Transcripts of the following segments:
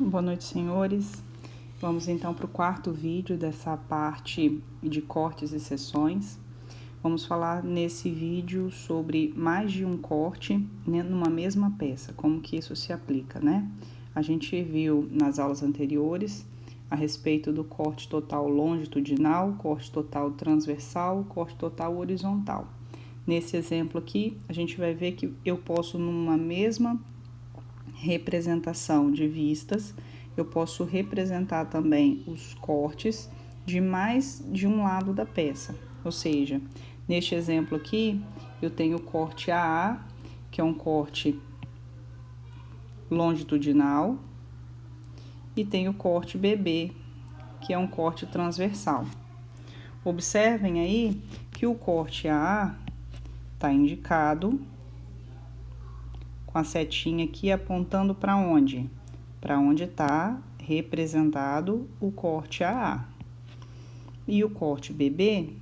Boa noite, senhores. Vamos então para o quarto vídeo dessa parte de cortes e seções. Vamos falar nesse vídeo sobre mais de um corte, né, numa mesma peça, como que isso se aplica, né? A gente viu nas aulas anteriores a respeito do corte total longitudinal, corte total transversal, corte total horizontal. Nesse exemplo aqui, a gente vai ver que eu posso, numa mesma representação de vistas, eu posso representar também os cortes de mais de um lado da peça. Ou seja, neste exemplo aqui, eu tenho o corte AA, que é um corte longitudinal, e tenho o corte BB, que é um corte transversal. Observem aí que o corte AA está indicado com a setinha aqui apontando para onde? Para onde está representado o corte AA. E o corte BB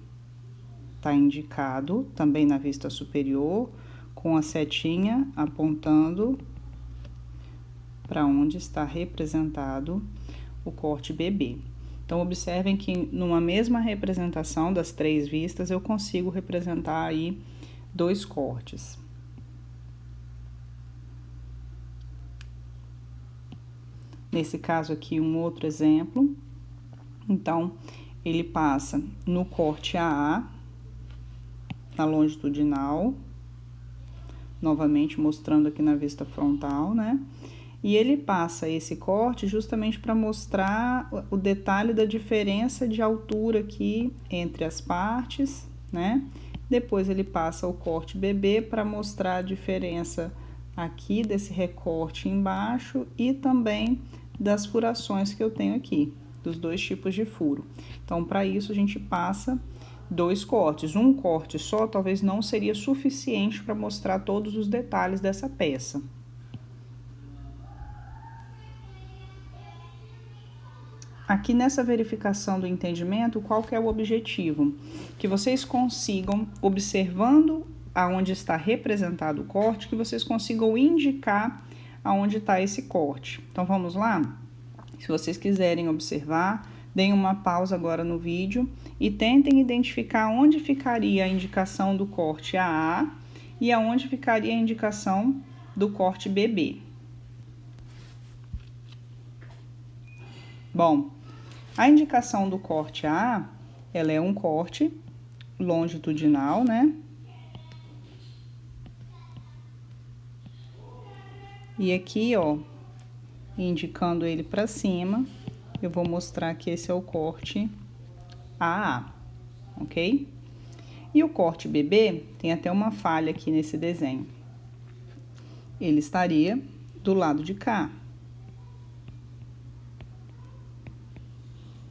está indicado também na vista superior, com a setinha apontando para onde está representado o corte BB. Então, observem que numa mesma representação das três vistas, eu consigo representar aí dois cortes. Nesse caso aqui, um outro exemplo. Então, ele passa no corte AA, na longitudinal, novamente mostrando aqui na vista frontal, né? E ele passa esse corte justamente para mostrar o detalhe da diferença de altura aqui entre as partes, né? Depois ele passa o corte BB para mostrar a diferença aqui desse recorte embaixo e também das furações que eu tenho aqui, dos dois tipos de furo. Então, para isso, a gente passa dois cortes. Um corte só talvez não seria suficiente para mostrar todos os detalhes dessa peça. Aqui nessa verificação do entendimento, qual que é o objetivo? Que vocês consigam, observando aonde está representado o corte, que vocês consigam indicar aonde está esse corte. Então, vamos lá? Se vocês quiserem observar, deem uma pausa agora no vídeo e tentem identificar onde ficaria a indicação do corte AA e aonde ficaria a indicação do corte BB. Bom, a indicação do corte AA, ela é um corte longitudinal, né? E aqui, ó, indicando ele para cima, eu vou mostrar que esse é o corte AA, ok? E o corte BB tem até uma falha aqui nesse desenho. Ele estaria do lado de cá.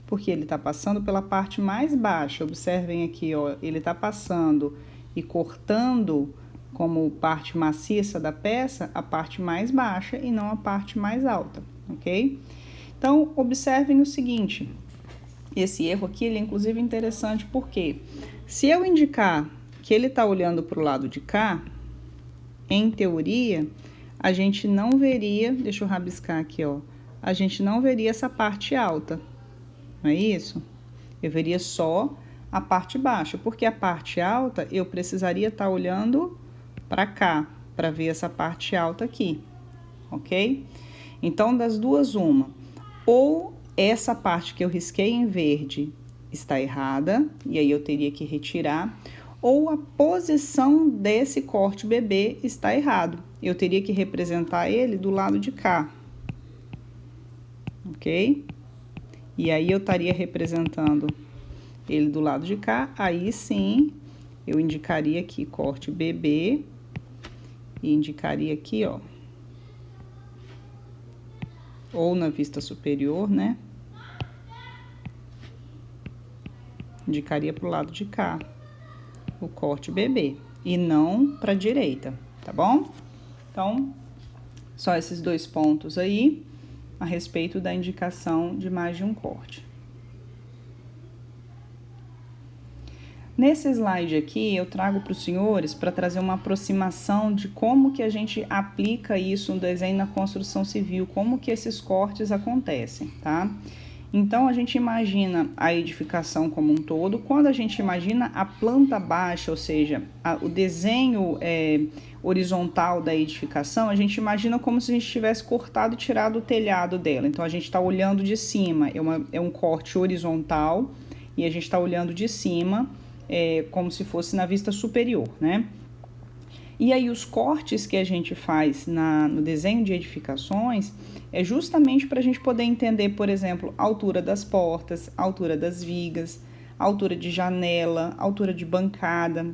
Porque ele tá passando pela parte mais baixa. Observem aqui, ó, ele tá passando e cortando como parte maciça da peça a parte mais baixa e não a parte mais alta, ok? Então, observem o seguinte, esse erro aqui, ele é inclusive interessante porque se eu indicar que ele tá olhando para o lado de cá, em teoria, a gente não veria, deixa eu rabiscar aqui, ó, a gente não veria essa parte alta. Não é isso? Eu veria só a parte baixa, porque a parte alta eu precisaria estar olhando para cá, para ver essa parte alta aqui, ok? Então, das duas, uma. Ou essa parte que eu risquei em verde está errada, e aí eu teria que retirar, ou a posição desse corte BB está errado. Eu teria que representar ele do lado de cá, ok? E aí, eu estaria representando ele do lado de cá, aí sim, eu indicaria aqui corte BB, e indicaria aqui, ó, ou na vista superior, né? Indicaria pro lado de cá, o corte BB, e não pra direita, tá bom? Então, só esses dois pontos aí, a respeito da indicação de mais de um corte. Nesse slide aqui, eu trago para os senhores para trazer uma aproximação de como que a gente aplica isso no desenho na construção civil, como que esses cortes acontecem, tá? Então, a gente imagina a edificação como um todo. Quando a gente imagina a planta baixa, ou seja, o desenho horizontal da edificação, a gente imagina como se a gente tivesse cortado e tirado o telhado dela. Então, a gente está olhando de cima, é um corte horizontal, e a gente está olhando de cima, como se fosse na vista superior, né? E aí os cortes que a gente faz no desenho de edificações é justamente para a gente poder entender, por exemplo, a altura das portas, a altura das vigas, a altura de janela, a altura de bancada,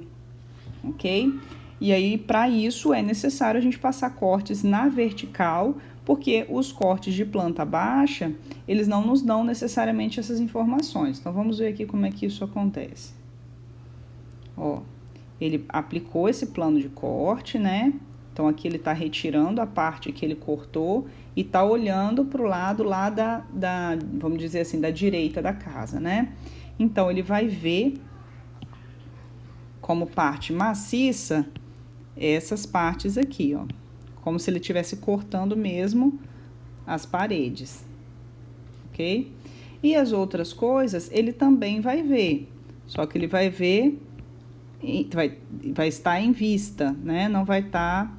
ok? E aí, para isso, é necessário a gente passar cortes na vertical, porque os cortes de planta baixa, eles não nos dão necessariamente essas informações. Então, vamos ver aqui como é que isso acontece. Ó, ele aplicou esse plano de corte, né? Então, aqui ele está retirando a parte que ele cortou e está olhando para o lado lá vamos dizer assim, da direita da casa, né? Então, ele vai ver como parte maciça essas partes aqui, ó. Como se ele estivesse cortando mesmo as paredes, ok? E as outras coisas ele também vai ver, só que ele vai ver, vai estar em vista, né? Não vai estar,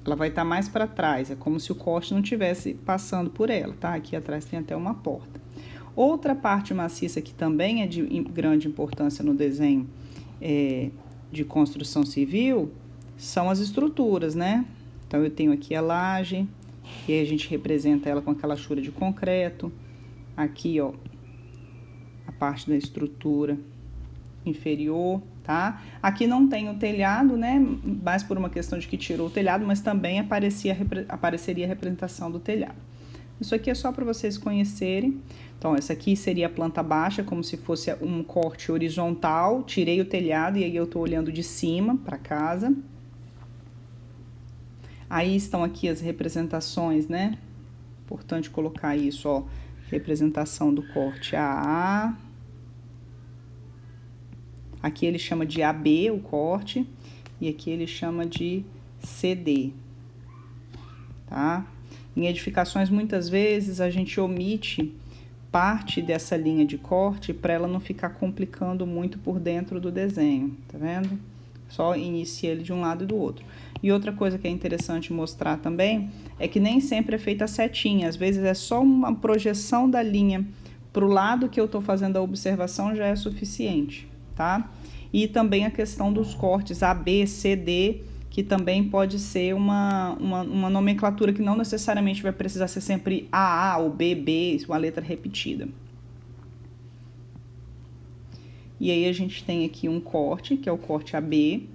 ela vai estar mais para trás, é como se o corte não estivesse passando por ela, tá? Aqui atrás tem até uma porta. Outra parte maciça que também é de grande importância no desenho de construção civil são as estruturas, né? Então, eu tenho aqui a laje, e aí a gente representa ela com aquela chura de concreto. Aqui, ó, a parte da estrutura inferior, tá? Aqui não tem o telhado, né? Mais por uma questão de que tirou o telhado, mas também apareceria a representação do telhado. Isso aqui é só para vocês conhecerem. Então, essa aqui seria a planta baixa, como se fosse um corte horizontal. Tirei o telhado e aí eu tô olhando de cima para casa. Aí estão aqui as representações, né? Importante colocar isso, ó. Representação do corte AA. Aqui ele chama de AB, o corte. E aqui ele chama de CD. Tá? Em edificações, muitas vezes, a gente omite parte dessa linha de corte para ela não ficar complicando muito por dentro do desenho, tá vendo? Só inicia ele de um lado e do outro. E outra coisa que é interessante mostrar também é que nem sempre é feita a setinha, às vezes é só uma projeção da linha para o lado que eu estou fazendo a observação já é suficiente, tá? E também a questão dos cortes AB, CD, que também pode ser uma nomenclatura que não necessariamente vai precisar ser sempre AA ou BB, uma letra repetida. E aí a gente tem aqui um corte, que é o corte AB.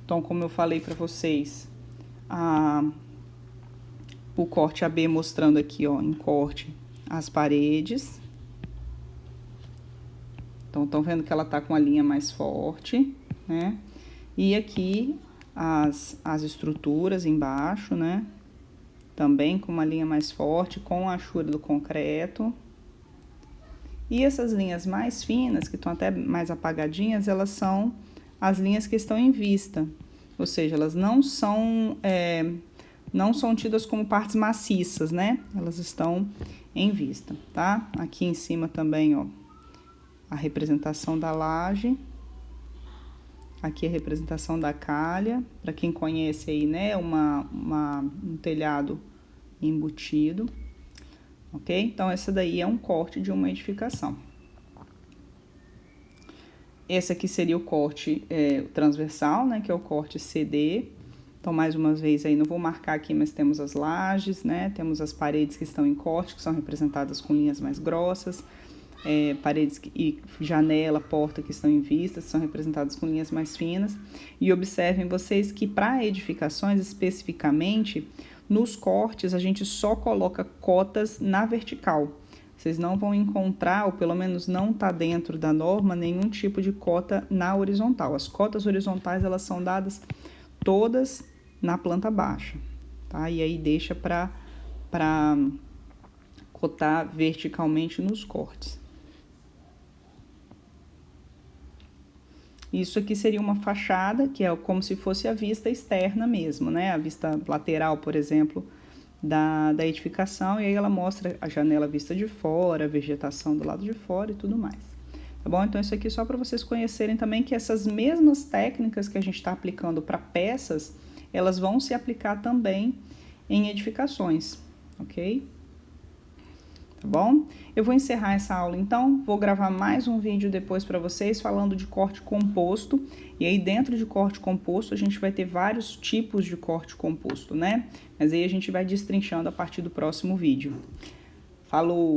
Então, como eu falei para vocês, o corte AB mostrando aqui, ó, em corte, as paredes. Então, estão vendo que ela tá com a linha mais forte, né? E aqui as estruturas embaixo, né? Também com uma linha mais forte, com a achura do concreto. E essas linhas mais finas, que estão até mais apagadinhas, elas são as linhas que estão em vista. Ou seja, elas não são tidas como partes maciças, né? Elas estão em vista, tá? Aqui em cima também, ó, a representação da laje. Aqui a representação da calha, para quem conhece aí, né, um telhado embutido, ok? Então, essa daí é um corte de uma edificação. Esse aqui seria o corte transversal, né, que é o corte CD. Então, mais uma vez aí, não vou marcar aqui, mas temos as lajes, né, temos as paredes que estão em corte, que são representadas com linhas mais grossas. Paredes e janela, porta que estão em vista, são representadas com linhas mais finas. E observem vocês que para edificações especificamente, nos cortes a gente só coloca cotas na vertical. Vocês não vão encontrar, ou pelo menos não está dentro da norma, nenhum tipo de cota na horizontal. As cotas horizontais, elas são dadas todas na planta baixa, tá? E aí deixa para cotar verticalmente nos cortes. Isso aqui seria uma fachada, que é como se fosse a vista externa mesmo, né? A vista lateral, por exemplo, da edificação. E aí ela mostra a janela vista de fora, a vegetação do lado de fora e tudo mais. Tá bom? Então, isso aqui só para vocês conhecerem também que essas mesmas técnicas que a gente está aplicando para peças, elas vão se aplicar também em edificações, ok? Tá bom? Eu vou encerrar essa aula então, vou gravar mais um vídeo depois para vocês falando de corte composto, e aí dentro de corte composto a gente vai ter vários tipos de corte composto, né? Mas aí a gente vai destrinchando a partir do próximo vídeo. Falou!